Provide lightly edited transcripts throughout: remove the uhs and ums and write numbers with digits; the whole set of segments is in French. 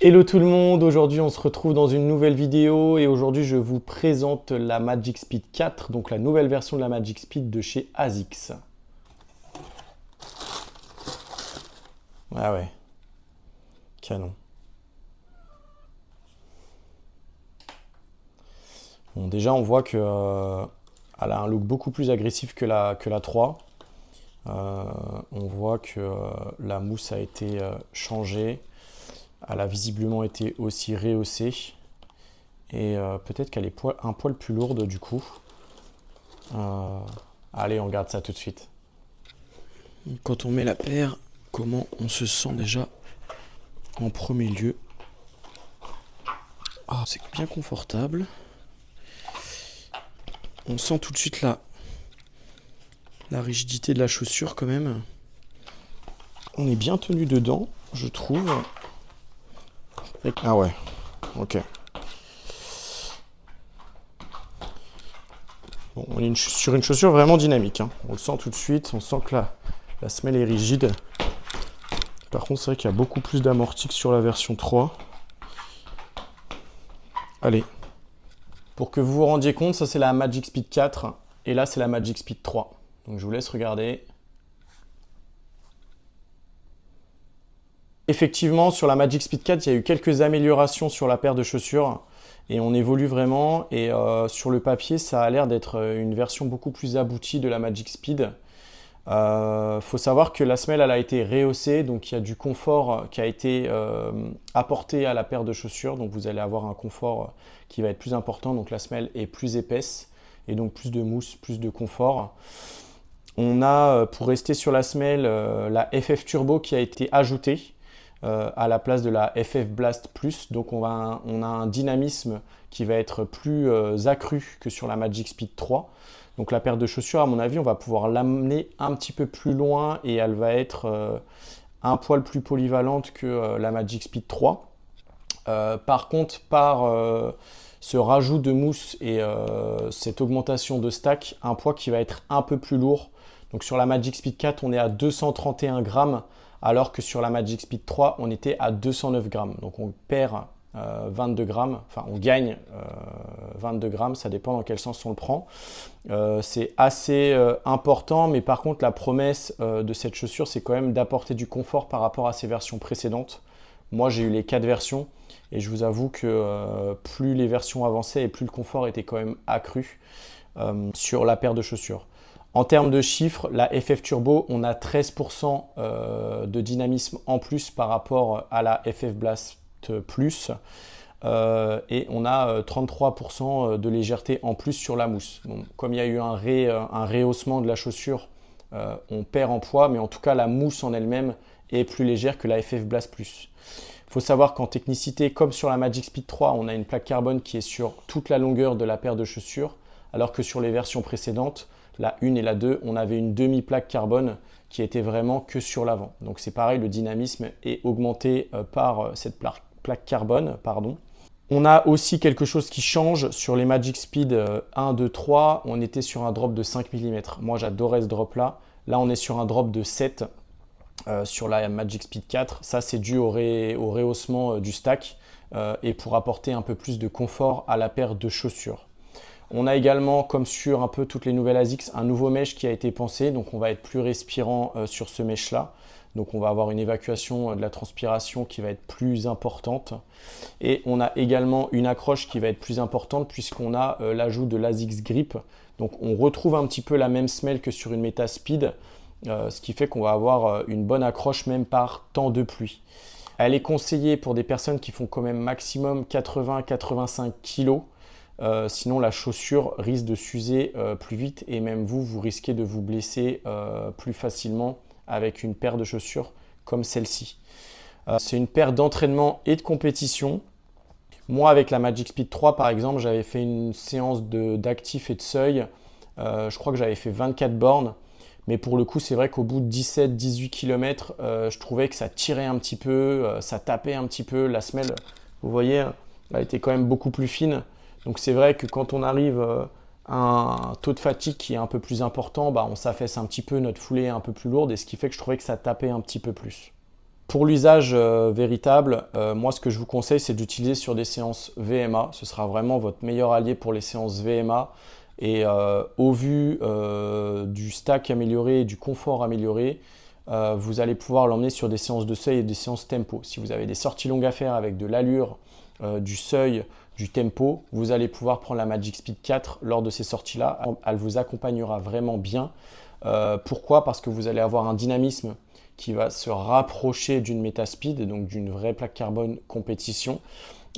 Hello tout le monde, aujourd'hui on se retrouve dans une nouvelle vidéo et aujourd'hui je vous présente la Magic Speed 4, donc la nouvelle version de la Magic Speed de chez ASICS. Ah ouais, canon. Bon, déjà on voit que elle a un look beaucoup plus agressif que la 3. On voit que la mousse a été changée. Elle a visiblement été aussi rehaussée. Et peut-être qu'elle est un poil plus lourde du coup. Allez, on regarde ça tout de suite. Quand on met la paire, comment on se sent déjà en premier lieu? Ah, c'est bien confortable. On sent tout de suite la rigidité de la chaussure quand même. On est bien tenu dedans, je trouve. Ah ouais, ok. Bon, on est sur une chaussure vraiment dynamique, hein. On le sent tout de suite, on sent que la semelle est rigide. Par contre, c'est vrai qu'il y a beaucoup plus d'amorti que sur la version 3. Allez. Pour que vous vous rendiez compte, ça c'est la Magic Speed 4 et là c'est la Magic Speed 3. Donc je vous laisse regarder. Effectivement, sur la Magic Speed 4, il y a eu quelques améliorations sur la paire de chaussures et on évolue vraiment. Et sur le papier, ça a l'air d'être une version beaucoup plus aboutie de la Magic Speed. Faut savoir que la semelle elle a été rehaussée, donc il y a du confort qui a été apporté à la paire de chaussures. Donc vous allez avoir un confort qui va être plus important. Donc la semelle est plus épaisse et donc plus de mousse, plus de confort. On a, pour rester sur la semelle, la FF Turbo qui a été ajoutée à la place de la FF Blast Plus. Donc on a un dynamisme qui va être plus accru que sur la Magic Speed 3. Donc la paire de chaussures, à mon avis, on va pouvoir l'amener un petit peu plus loin et elle va être un poil plus polyvalente que la Magic Speed 3. Par contre, par ce rajout de mousse et cette augmentation de stack, un poids qui va être un peu plus lourd. Donc sur la Magic Speed 4, on est à 231 grammes, alors que sur la Magic Speed 3, on était à 209 grammes. Donc on perd 22 grammes, enfin on gagne 22 grammes, ça dépend dans quel sens on le prend. C'est assez important, mais par contre la promesse de cette chaussure, c'est quand même d'apporter du confort par rapport à ses versions précédentes. Moi j'ai eu les 4 versions et je vous avoue que plus les versions avançaient et plus le confort était quand même accru sur la paire de chaussures. En termes de chiffres, la FF Turbo, on a 13% de dynamisme en plus par rapport à la FF Blast Plus. Et on a 33% de légèreté en plus sur la mousse. Bon, comme il y a eu un rehaussement de la chaussure, on perd en poids, mais en tout cas la mousse en elle-même est plus légère que la FF Blast Plus. Il faut savoir qu'en technicité, comme sur la Magic Speed 3, on a une plaque carbone qui est sur toute la longueur de la paire de chaussures, alors que sur les versions précédentes, la 1 et la 2, on avait une demi-plaque carbone qui était vraiment que sur l'avant. Donc c'est pareil, le dynamisme est augmenté par cette plaque carbone. On a aussi quelque chose qui change sur les Magic Speed 1, 2, 3. On était sur un drop de 5 mm. Moi j'adorais ce drop là. Là on est sur un drop de 7 sur la Magic Speed 4. Ça c'est dû au rehaussement du stack et pour apporter un peu plus de confort à la paire de chaussures. On a également, comme sur un peu toutes les nouvelles ASICS, un nouveau mesh qui a été pensé. Donc on va être plus respirant sur ce mesh là. Donc on va avoir une évacuation de la transpiration qui va être plus importante. Et on a également une accroche qui va être plus importante puisqu'on a l'ajout de l'ASICS Grip. Donc on retrouve un petit peu la même semelle que sur une Meta Speed. Ce qui fait qu'on va avoir une bonne accroche même par temps de pluie. Elle est conseillée pour des personnes qui font quand même maximum 80-85 kg. Sinon la chaussure risque de s'user plus vite et même vous risquez de vous blesser plus facilement avec une paire de chaussures comme celle-ci. C'est une paire d'entraînement et de compétition. Moi avec la Magic Speed 3 par exemple, j'avais fait une séance d'actif et de seuil. Je crois que j'avais fait 24 bornes. Mais pour le coup, c'est vrai qu'au bout de 17-18 km, je trouvais que ça tirait un petit peu, ça tapait un petit peu. La semelle, vous voyez, elle était quand même beaucoup plus fine. Donc c'est vrai que quand on arrive à un taux de fatigue qui est un peu plus important, bah, on s'affaisse un petit peu, notre foulée est un peu plus lourde et ce qui fait que je trouvais que ça tapait un petit peu plus. Pour l'usage véritable, moi ce que je vous conseille c'est d'utiliser sur des séances VMA. Ce sera vraiment votre meilleur allié pour les séances VMA. Et au vu du stack amélioré et du confort amélioré, vous allez pouvoir l'emmener sur des séances de seuil et des séances tempo. Si vous avez des sorties longues à faire avec de l'allure, du seuil, du tempo, vous allez pouvoir prendre la Magic Speed 4 lors de ces sorties-là. Elle vous accompagnera vraiment bien. Pourquoi? Parce que vous allez avoir un dynamisme qui va se rapprocher d'une Metaspeed, donc d'une vraie plaque carbone compétition.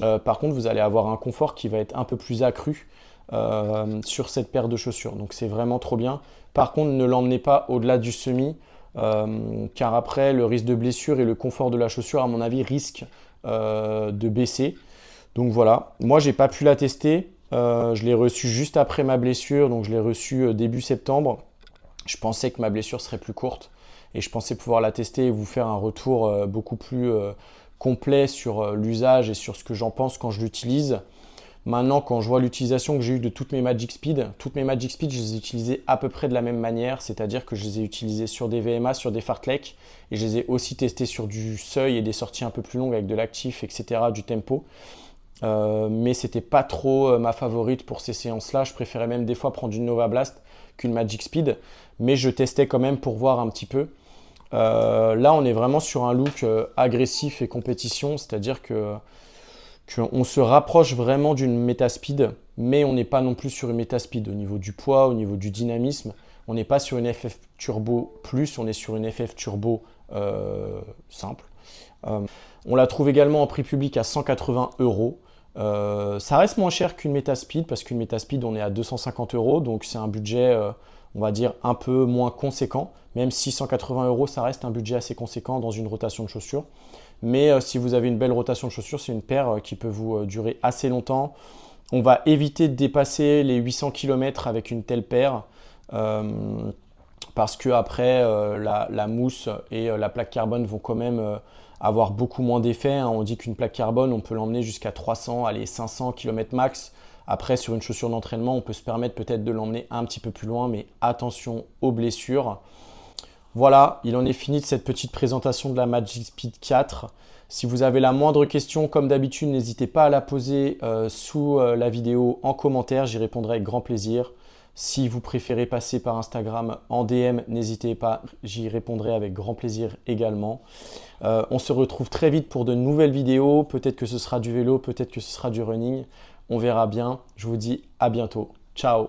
Par contre, vous allez avoir un confort qui va être un peu plus accru sur cette paire de chaussures. Donc c'est vraiment trop bien. Par contre, ne l'emmenez pas au-delà du semi, car après, le risque de blessure et le confort de la chaussure, à mon avis, risque de baisser. Donc voilà, moi j'ai pas pu la tester. Je l'ai reçue juste après ma blessure, donc je l'ai reçue début septembre. Je pensais que ma blessure serait plus courte et je pensais pouvoir la tester et vous faire un retour beaucoup plus complet sur l'usage et sur ce que j'en pense quand je l'utilise. Maintenant, quand je vois l'utilisation que j'ai eue de toutes mes Magic Speed, je les ai utilisées à peu près de la même manière, c'est-à-dire que je les ai utilisées sur des VMA, sur des fartlek, et je les ai aussi testées sur du seuil et des sorties un peu plus longues avec de l'actif, etc., du tempo. Mais c'était pas trop ma favorite pour ces séances-là. Je préférais même des fois prendre une Nova Blast qu'une Magic Speed, mais je testais quand même pour voir un petit peu. Là, on est vraiment sur un look agressif et compétition, c'est-à-dire qu'on se rapproche vraiment d'une Metaspeed, mais on n'est pas non plus sur une Metaspeed au niveau du poids, au niveau du dynamisme. On n'est pas sur une FF Turbo Plus, on est sur une FF Turbo simple. On la trouve également en prix public à 180 euros. Ça reste moins cher qu'une Metaspeed parce qu'une Metaspeed on est à 250 euros, donc c'est un budget on va dire un peu moins conséquent, même si 180 euros ça reste un budget assez conséquent dans une rotation de chaussures. Mais si vous avez une belle rotation de chaussures, c'est une paire qui peut vous durer assez longtemps. On va éviter de dépasser les 800 km avec une telle paire parce que après la mousse et la plaque carbone vont quand même avoir beaucoup moins d'effet. Hein. On dit qu'une plaque carbone, on peut l'emmener jusqu'à 300, allez 500 km max. Après, sur une chaussure d'entraînement, on peut se permettre peut-être de l'emmener un petit peu plus loin, mais attention aux blessures. Voilà, il en est fini de cette petite présentation de la Magic Speed 4. Si vous avez la moindre question, comme d'habitude, n'hésitez pas à la poser sous la vidéo en commentaire, j'y répondrai avec grand plaisir. Si vous préférez passer par Instagram en DM, n'hésitez pas, j'y répondrai avec grand plaisir également. On se retrouve très vite pour de nouvelles vidéos, peut-être que ce sera du vélo, peut-être que ce sera du running, on verra bien. Je vous dis à bientôt, ciao.